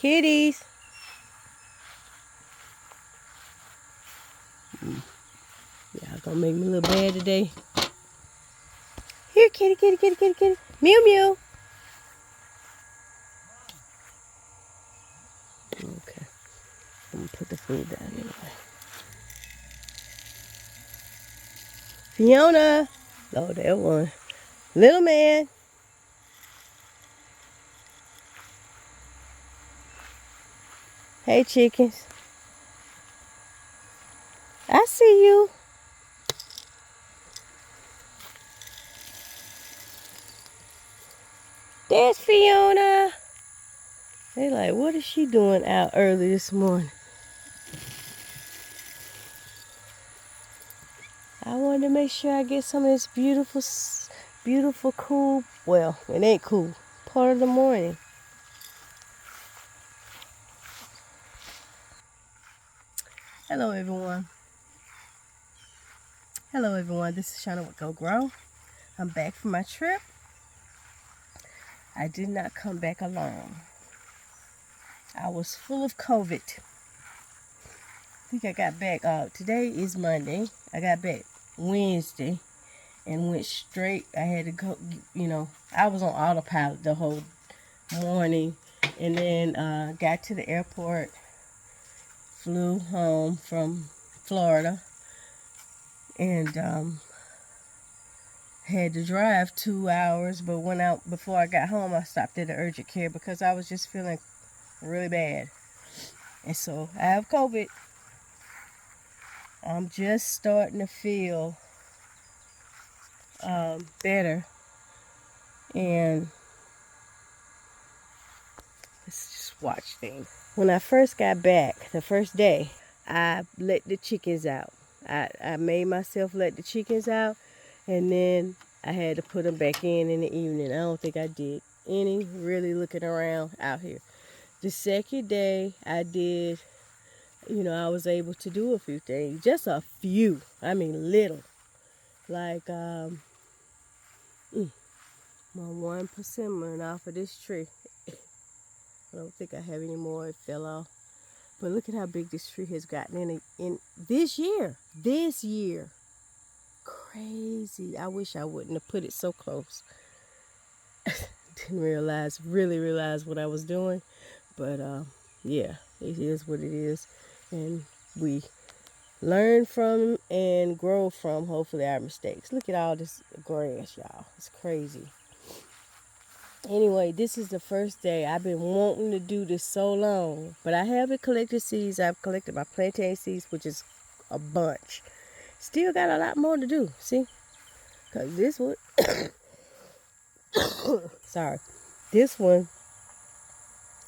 Kitties. Y'all gonna make me a little bad today. Here, kitty, kitty, kitty, kitty, kitty. Mew, mew. Okay. I'm gonna put the food down anyway. Fiona. Oh, that one. Little man. Hey, chickens. I see you. There's Fiona. They like, what is she doing out early this morning? I wanted to make sure I get some of this beautiful, cool, well, it ain't cool, part of the morning. Hello, everyone. Hello, everyone. This is Shananah with Geaux. I'm back from my trip. I did not come back alone. I was full of COVID. I think I got back, today is Monday. I got back Wednesday and went straight. I had to go, I was on autopilot the whole morning. And then got to the airport, flew home from Florida, and had to drive 2 hours, but went out before I got home. I stopped at the urgent care because I was just feeling really bad. And so I have COVID. I'm just starting to feel better. And let's just watch things. When I first got back, the first day, I let the chickens out. I made myself let the chickens out, and then I had to put them back in the evening. I don't think I did any really looking around out here. The second day I did, I was able to do a few things. Just a few. I mean, little. Like, my 1 persimmon off of this tree. I don't think I have any more. It fell off. But look at how big this tree has gotten in this year. This year. Crazy. I wish I wouldn't have put it so close. Didn't really realize what I was doing. But, yeah, it is what it is. And we learn from and grow from, hopefully, our mistakes. Look at all this grass, y'all. It's crazy. Anyway, this is the first day. I've been wanting to do this so long. But I haven't collected seeds. I've collected my plantain seeds, which is a bunch. Still got a lot more to do. See? Because this one... sorry. This one...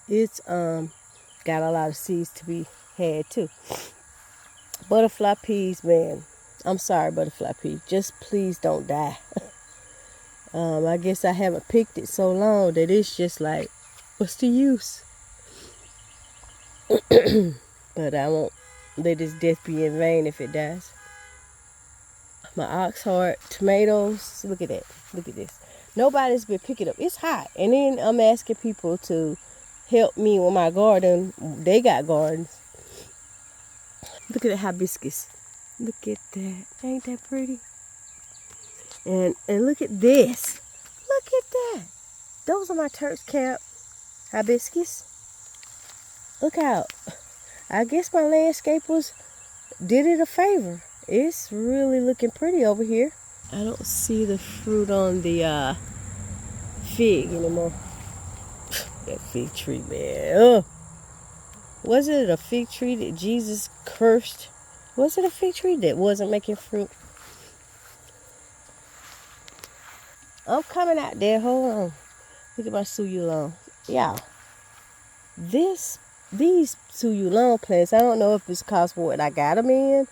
it's got a lot of seeds to be had, too. Butterfly peas, man. I'm sorry, butterfly peas. Just please don't die. I guess I haven't picked it so long that it's just like, what's the use? But I won't let its death be in vain if it dies. My oxheart tomatoes, look at that. Look at this. Nobody's been picking up. It's hot. And then I'm asking people to help me with my garden. They got gardens. Look at the hibiscus. Look at that. Ain't that pretty? And look at this. Look at that. Those are my Turk's Cap hibiscus. Look out. I guess my landscapers did it a favor. It's really looking pretty over here. I don't see the fruit on the fig anymore. That fig tree, man. Ugh. Was it a fig tree that Jesus cursed? Was it a fig tree that wasn't making fruit? I'm coming out there. Hold on. Look at my suyulon. Y'all. These suyulon plants, I don't know if it's because of what I got them in,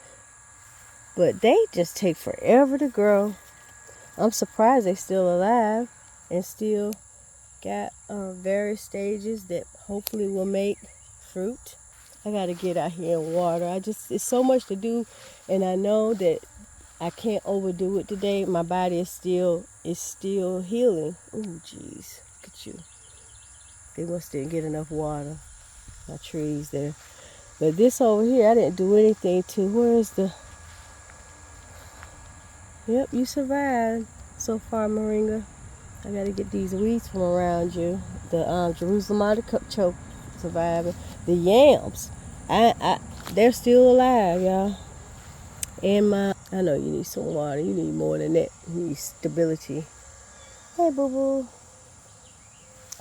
but they just take forever to grow. I'm surprised they're still alive and still got various stages that hopefully will make fruit. I got to get out here and water. It's so much to do, and I know that I can't overdo it today. My body is still healing. Oh, jeez. Look at you. They must didn't get enough water. my trees there. But this over here, I didn't do anything to. Where is the... Yep, you survived so far, Moringa. I gotta get these weeds from around you. The Jerusalem artichoke surviving. The yams, they're still alive, y'all. And I know you need some water. You need more than that. You need stability. Hey, boo boo.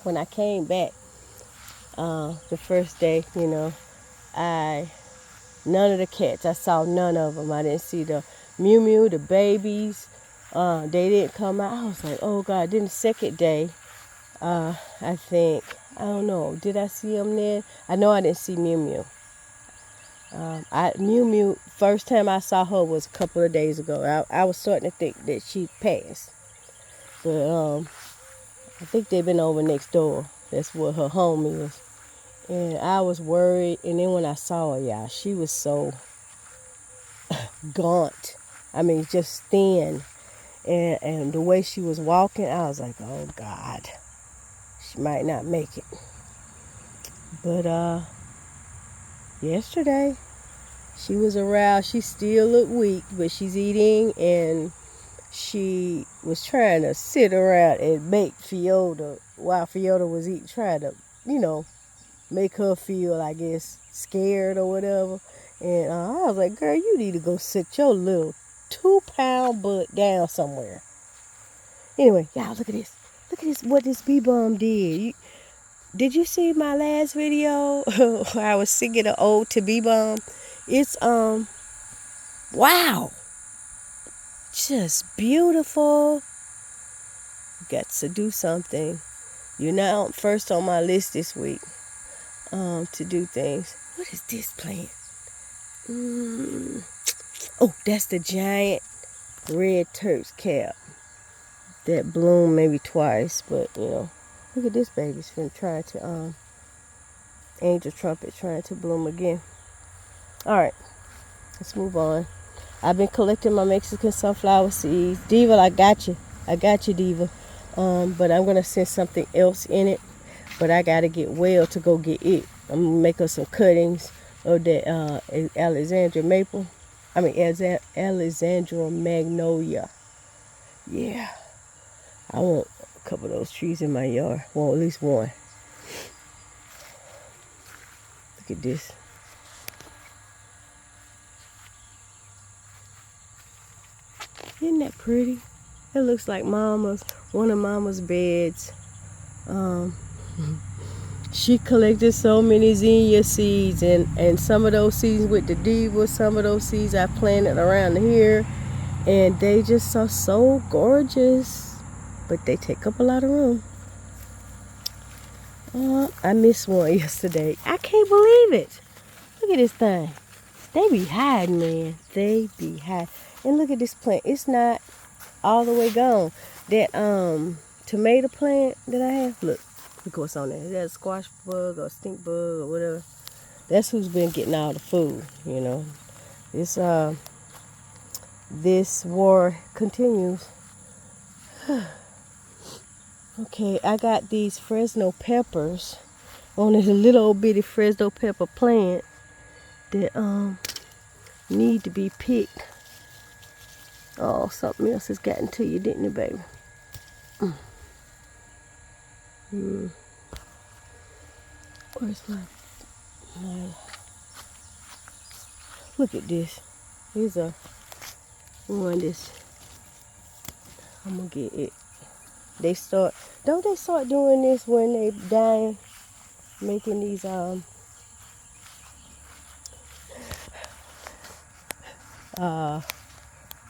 When I came back, the first day, you know, none of the cats. I saw none of them. I didn't see the Mew Mew, the babies. They didn't come out. I was like, oh God. Then the second day, I think, I don't know, did I see them then? I know I didn't see Mew Mew. Mew Mew, first time I saw her was a couple of days ago. I was starting to think that she passed. But I think they've been over next door. That's where her home is. And I was worried. And then when I saw her, y'all, she was so gaunt. I mean, just thin. And the way she was walking, I was like, oh God, she might not make it. But yesterday, she was around. She still looked weak, but she's eating, and she was trying to sit around and make Fiona, while Fiona was eating, trying to, you know, make her feel, I guess, scared or whatever. And I was like, girl, you need to go sit your little 2-pound butt down somewhere. Anyway, y'all, look at this. Look at this, what this bee-bum did. Did you see my last video where I was singing an ode to bee-bum? It's, wow. Just beautiful. Got to do something. You're not first on my list this week to do things. What is this plant? Oh, that's the giant red Turk's cap that bloomed maybe twice, but you know, look at this baby. It's been trying to angel trumpet trying to bloom again. All right, let's move on. I've been collecting my Mexican sunflower seeds. Diva, I got you, Diva. But I'm gonna send something else in it. But I gotta get well to go get it. I'm gonna make us some cuttings of that Alexandra maple. I mean Alexandra magnolia. Yeah, I want a couple of those trees in my yard. Well, at least one. Look at this. Isn't that pretty? It looks like one of Mama's beds. She collected so many zinnia seeds, and some of those seeds with the Diva, some of those seeds I planted around here, and they just are so gorgeous, but they take up a lot of room. I missed one yesterday. I can't believe it. Look at this thing. They be hiding, man. They be hiding. And look at this plant. It's not all the way gone. That tomato plant that I have, look what's on there. Is that a squash bug or a stink bug or whatever? That's who's been getting all the food, you know. This war continues. Okay, I got these Fresno peppers on this little old bitty Fresno pepper plant that need to be picked. Oh, something else has gotten to you, didn't it, baby? Where's my... Look at this. Here's a one this. I'm gonna get it. Don't they start doing this when they dying? Making these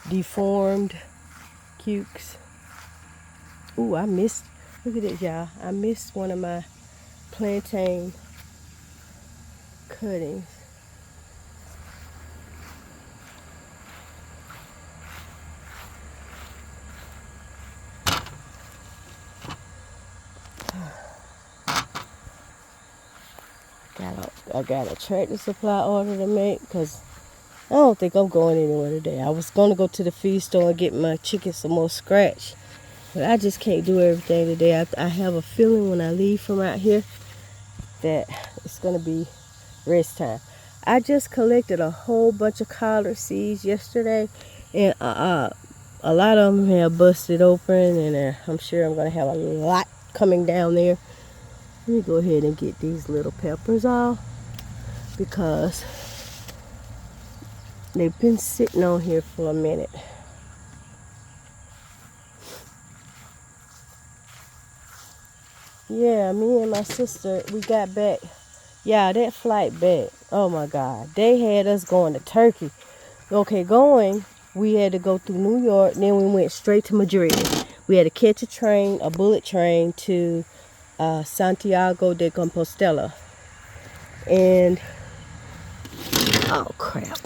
deformed cukes. Ooh, look at it, y'all. I missed one of my plantain cuttings. I got a Tractor Supply order to make because I don't think I'm going anywhere today. I was going to go to the feed store and get my chicken some more scratch, but I just can't do everything today. I have a feeling when I leave from out here that it's going to be rest time. I just collected a whole bunch of collard seeds yesterday, and a lot of them have busted open, and I'm sure I'm going to have a lot coming down there. Let me go ahead and get these little peppers off because they've been sitting on here for a minute. Yeah, me and my sister, we got back. Yeah, that flight back. Oh my God. They had us going to Turkey. Okay, we had to go through New York, then we went straight to Madrid. We had to catch a train, a bullet train to Santiago de Compostela. And, oh crap.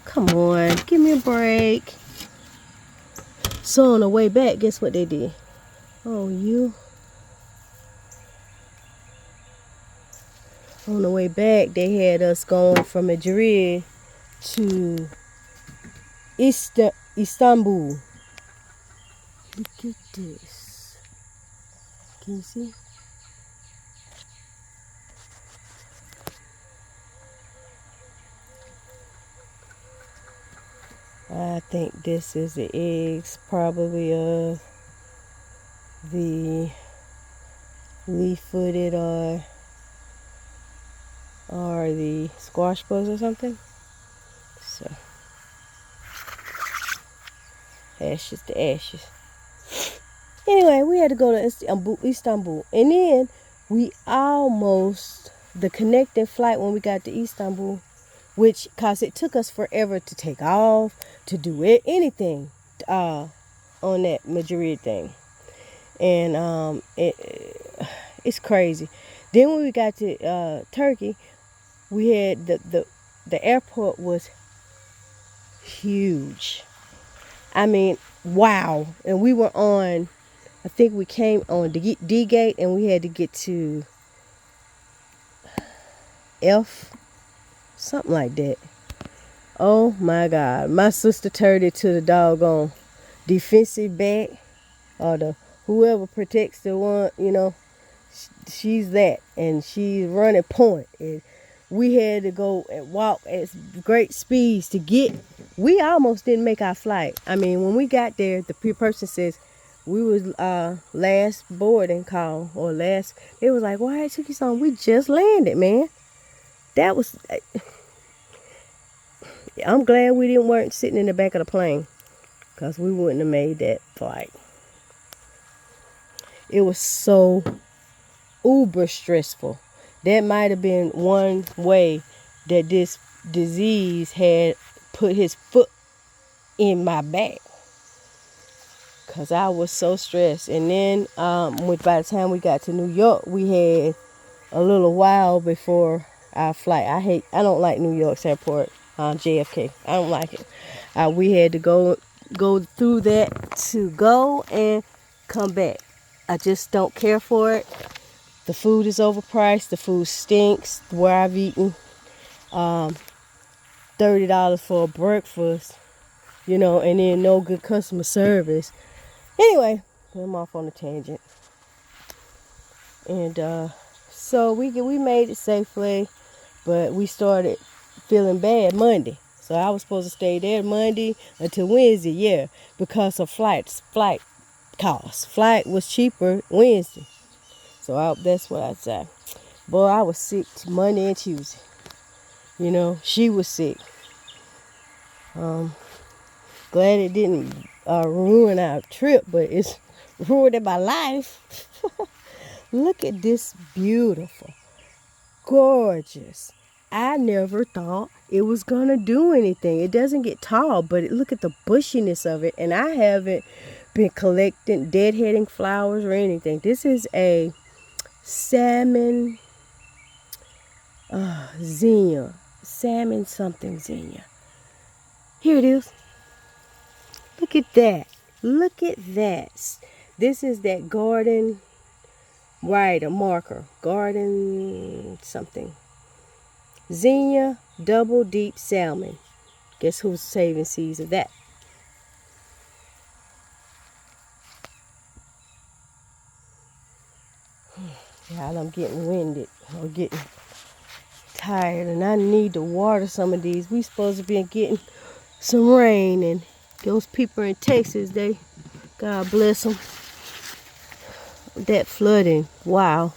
Come on, give me a break. So on the way back, guess what they did? Oh, on the way back, they had us going from Madrid to Istanbul. Look at this. Can you see? I think this is the eggs, probably of the leaf-footed or the squash bugs or something. So, ashes to ashes. Anyway, we had to go to Istanbul. And then the connecting flight when we got to Istanbul, cause it took us forever to take off, to do anything on that Madrid thing. And it's crazy. Then when we got to Turkey, we had the airport was huge. I mean, wow. And we were on, I think we came on D gate, and we had to get to F, something like that. Oh my God. My sister turned it to the doggone defensive back, or the whoever protects the one, she's that, and she's running point. And we had to go and walk at great speeds to get. We almost didn't make our flight. I mean, when we got there, the person says we was last boarding call or last. It was like, why it took you so long? We just landed, man. That was. I'm glad we weren't sitting in the back of the plane, because we wouldn't have made that flight. It was so uber stressful. That might have been one way that this disease had put his foot in my back, because I was so stressed. And then by the time we got to New York, we had a little while before our flight. I don't like New York's airport, JFK. I don't like it. We had to go through that to go and come back. I just don't care for it. The food is overpriced. The food stinks. Where I've eaten $30 for a breakfast, and then no good customer service. Anyway, I'm off on a tangent. And so we made it safely, but we started feeling bad Monday. So I was supposed to stay there Monday until Wednesday, because of flight costs. Flight was cheaper Wednesday. So that's what I said. Boy, I was sick Monday and Tuesday. She was sick. Glad it didn't ruin our trip, but it's ruined my life. Look at this beautiful, gorgeous. I never thought it was going to do anything. It doesn't get tall, but look at the bushiness of it. And I haven't been collecting deadheading flowers or anything. This is a salmon zinnia. Salmon something zinnia. Here it is. Look at that. Look at that. This is that garden, right, a marker. Garden something. Zinnia double deep salmon. Guess who's saving seeds of that? God, I'm getting winded. tired and I need to water some of these. We supposed to be getting some rain, and those people in Texas, they, God bless them, that flooding. Wow.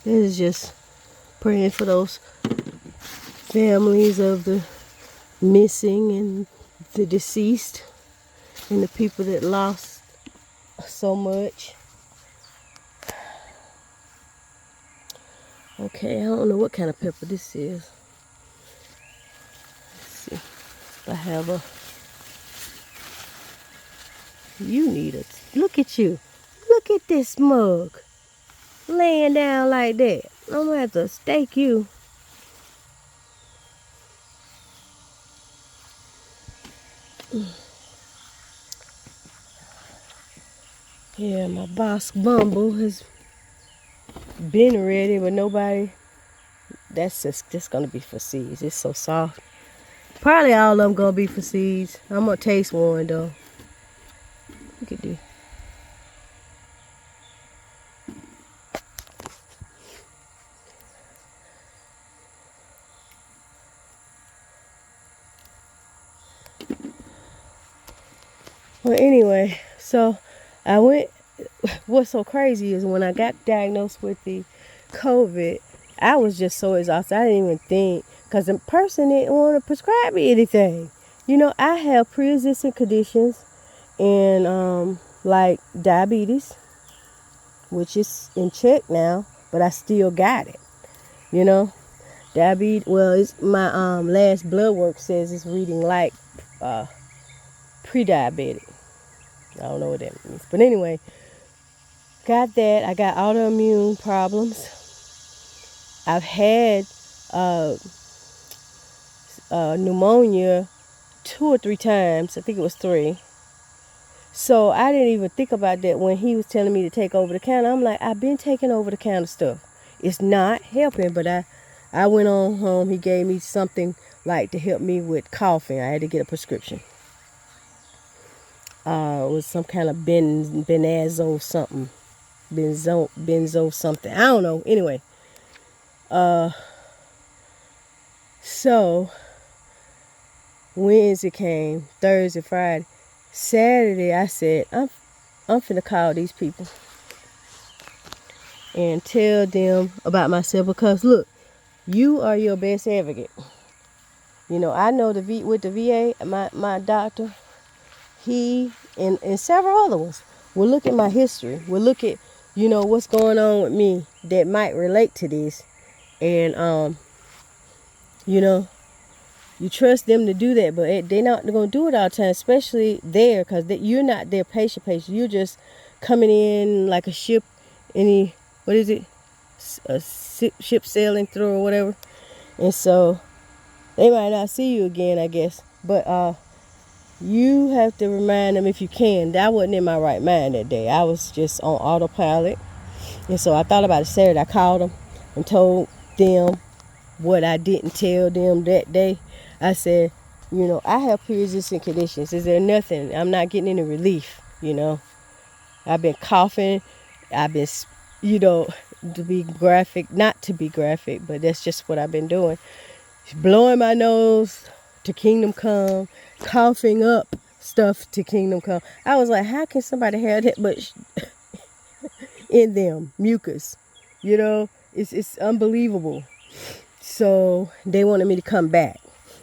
This is just praying for those families of the missing and the deceased and the people that lost so much. Okay, I don't know what kind of pepper this is. Let's see if I have a... You need a... Look at you. Look at this mug. Laying down like that. I'm going to have to stake you. Yeah, my boss Bumble has been ready, but nobody... That's just going to be for seeds. It's so soft. Probably all of them going to be for seeds. I'm going to taste one, though. Look at this. Well, anyway, so I went... What's so crazy is when I got diagnosed with the COVID, I was just so exhausted. I didn't even think, because the person didn't want to prescribe me anything. You know, I have pre-existing conditions and like diabetes, which is in check now, but I still got it. You know, diabetes. Well, it's my last blood work says it's reading like pre-diabetic. I don't know what that means, but anyway, got that. I got autoimmune problems. I've had pneumonia 2 or 3 times. I think it was 3. So I didn't even think about that when he was telling me to take over the counter. I'm like, I've been taking over the counter stuff. It's not helping, but I went on home. He gave me something like to help me with coughing. I had to get a prescription. It was some kind of benzo something. Benzo something. I don't know. Anyway. So Wednesday came, Thursday, Friday, Saturday. I said, I'm finna call these people and tell them about myself, because look, you are your best advocate. You know, I know with the VA, my doctor, he and several other ones will look at my history, will look at, you know, what's going on with me that might relate to this, and you know, you trust them to do that, but they're not going to do it all the time, especially there, because you're not their patient. You're just coming in like a ship, what is it? A ship sailing through or whatever. And so they might not see you again, I guess. But you have to remind them if you can. I wasn't in my right mind that day. I was just on autopilot. And so I thought about it Saturday. I called them and told them what I didn't tell them that day. I said, you know, I have pre-existing conditions. Is there nothing? I'm not getting any relief, you know. I've been coughing. I've been, you know, to be graphic, not to be graphic, but that's just what I've been doing. Blowing my nose to Kingdom Come, coughing up stuff to Kingdom Come. I was like, how can somebody have that much in them? Mucus, you know, it's unbelievable. So they wanted me to come back,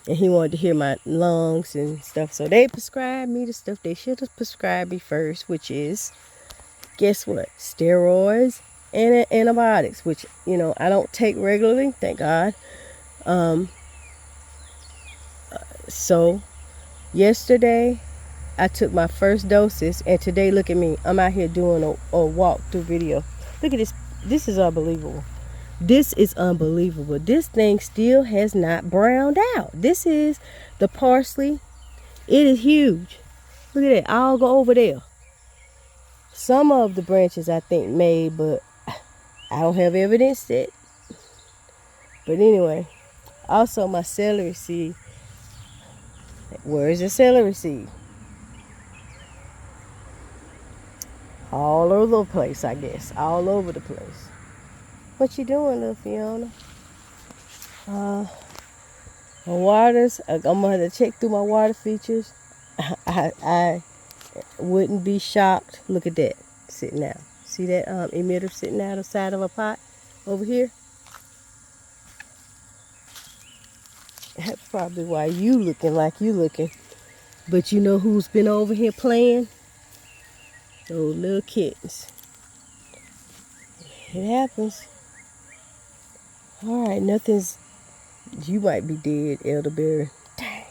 and he wanted to hear my lungs and stuff. So they prescribed me the stuff they should have prescribed me first, which is, guess what? Steroids and antibiotics, which, you know, I don't take regularly, thank God. So yesterday I took my first doses, and today, look at me. I'm out here doing a walk-through video. Look at this. This is unbelievable. This is unbelievable. This thing still has not browned out. This is the parsley. It is huge. Look at that. I'll go over there. Some of the branches I think made, but I don't have evidence that. But anyway, also my celery seed. Where is the celery seed? All over the place, I guess. All over the place. What you doing, little Fiona? My waters, I'm gonna have to check through my water features. I wouldn't be shocked. Look at that sitting out. See that emitter sitting out the side of a pot over here? That's probably why you looking like you looking. But you know who's been over here playing? Those little kittens. It happens. All right, nothing's. You might be dead, elderberry. Dang.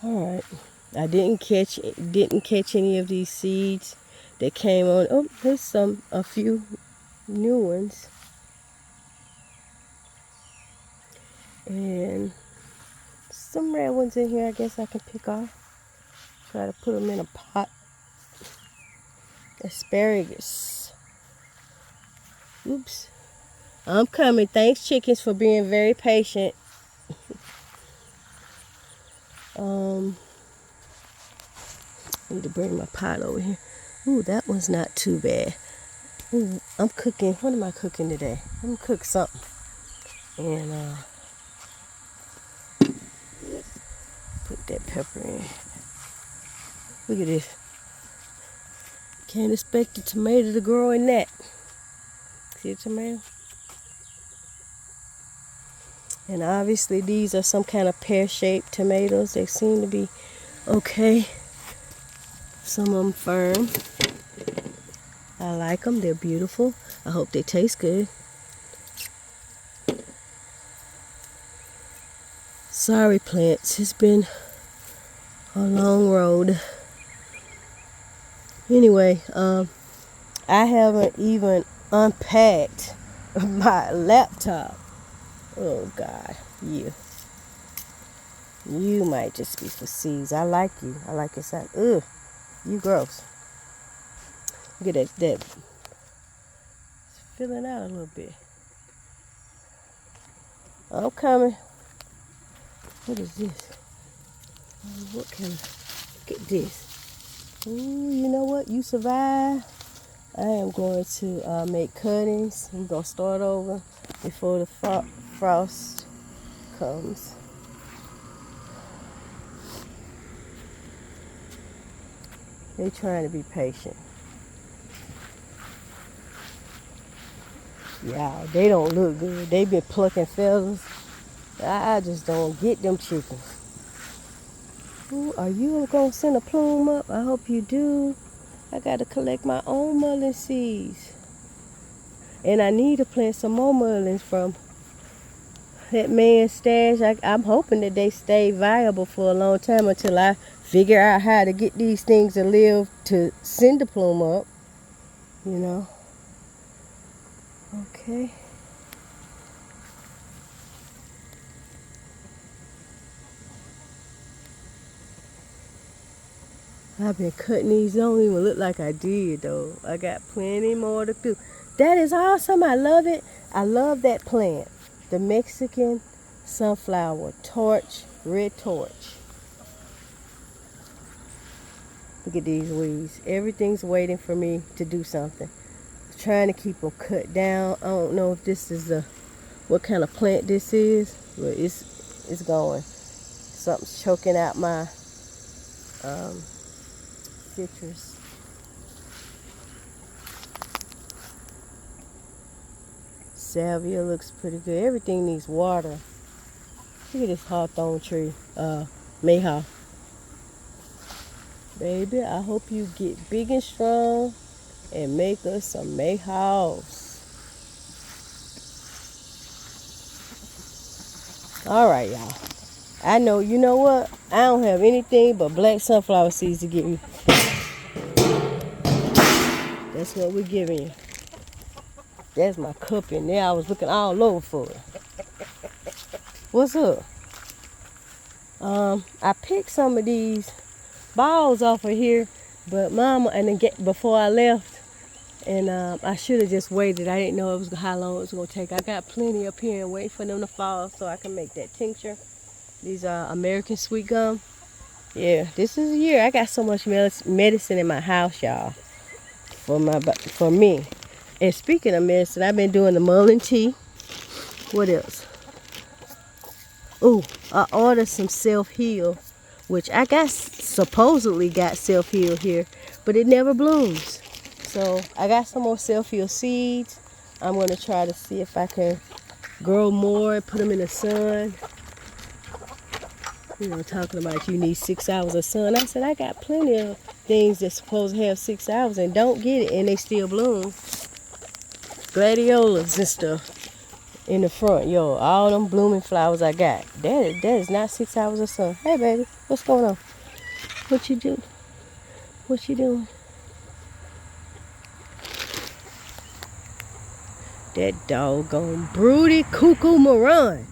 All right. I didn't catch any of these seeds that came on. Oh, there's a few new ones. And some red ones in here I guess I can pick off. Try to put them in a pot. Asparagus. Oops. I'm coming. Thanks, chickens, for being very patient. Need to bring my pot over here. Ooh, that one's not too bad. Ooh, I'm cooking. What am I cooking today? I'm gonna cook something. And put that pepper in. Look at this. Can't expect the tomato to grow in that. See the tomato? And obviously these are some kind of pear-shaped tomatoes. They seem to be okay. Some of them firm. I like them. They're beautiful. I hope they taste good. Sorry, plants. It's been a long road. Anyway, I haven't even unpacked my laptop. Oh, God. You might just be for seeds. I like you. I like your side. Ugh. You gross. Look at that. It's filling out a little bit. I'm coming. What is this? What kind of... Look at this. Ooh, you know what? You survive. I am going to make cuttings. We're going to start over before the frost comes. They're trying to be patient. Yeah, they don't look good. They been plucking feathers. I just don't get them chickens. Ooh, are you gonna send a plume up? I hope you do. I gotta collect my own mullein seeds. And I need to plant some more mulleins from that man's stash. I'm hoping that they stay viable for a long time until I figure out how to get these things to live to send the plume up. You know. Okay. I've been cutting these. Don't even look like I did though. I got plenty more to do. That is awesome. I love it. I love that plant. The Mexican sunflower torch, red torch. Look at these weeds. Everything's waiting for me to do something. I'm trying to keep them cut down. I don't know if this is what kind of plant this is, but it's going. Something's choking out my citrus. Salvia looks pretty good. Everything needs water. Look at this hawthorn tree, mayhaw. Baby, I hope you get big and strong and make us some mayhaws. All right, y'all. I know, you know what? I don't have anything but black sunflower seeds to give you. That's what we're giving you. There's my cup in there. I was looking all over for it. What's up? I picked some of these balls off of here, but Mama, and then before I left, and I should have just waited. I didn't know how long it was going to take. I got plenty up here and wait for them to fall so I can make that tincture. These are American sweet gum. Yeah, this is a year. I got so much medicine in my house, y'all. for me. And speaking of medicine, I've been doing the mullein tea. What else? Oh, I ordered some self-heal, which I got supposedly got self-heal here, but it never blooms. So I got some more self-heal seeds. I'm going to try to see if I can grow more, put them in the sun. You know, talking about you need 6 hours of sun. I said, I got plenty of things that's supposed to have 6 hours and don't get it, and they still bloom. Gladiolas and stuff in the front, yo. All them blooming flowers I got. That is not 6 hours of sun. Hey, baby, what's going on? What you do? What you doing? That doggone broody cuckoo marun.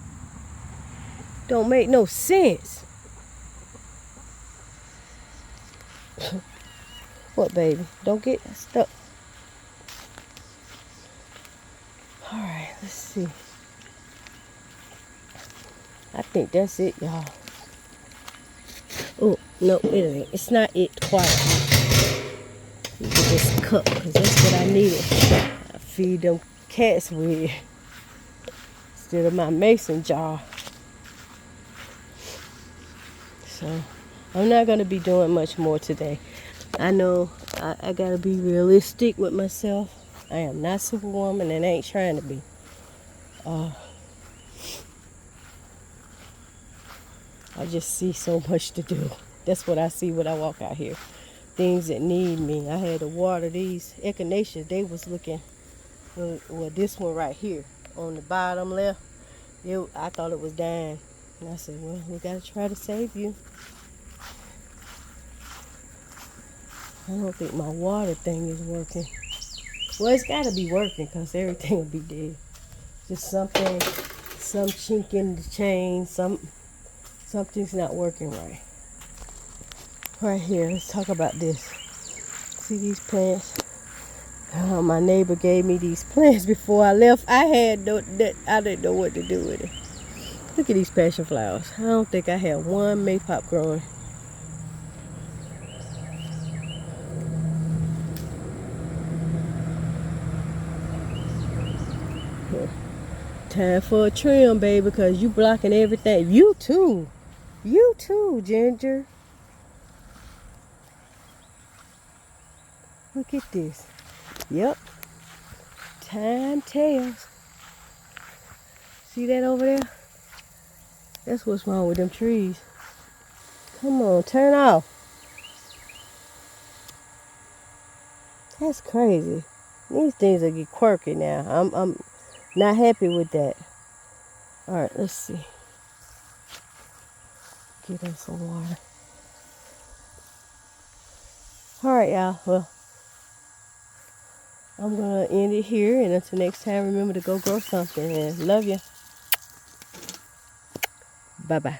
Don't make no sense. What, baby? Don't get stuck. Alright, let's see. I think that's it, y'all. Oh, no, it ain't. It's not it quite. Get this cup, because that's what I needed. I feed them cats with instead of my mason jar. So, I'm not going to be doing much more today. I know I got to be realistic with myself. I am not Superwoman and ain't trying to be. I just see so much to do. That's what I see when I walk out here. Things that need me. I had to water these echinaceas. They was looking, well, this one right here on the bottom left, I thought it was dying. And I said, well, we got to try to save you. I don't think my water thing is working. Well, it's got to be working because everything will be dead. Just some chink in the chain, something's not working right. Right here, let's talk about this. See these plants? My neighbor gave me these plants before I left. I didn't know what to do with it. Look at these passion flowers. I don't think I have one maypop growing. Time for a trim, baby, because you blocking everything. You too, Ginger. Look at this. Yep. Time tells. See that over there? That's what's wrong with them trees. Come on, turn off. That's crazy. These things will get quirky now. I'm not happy with that. All right, let's see. Get us some water. All right, y'all. Well, I'm going to end it here. And until next time, remember to go grow something. And love you. Bye-bye.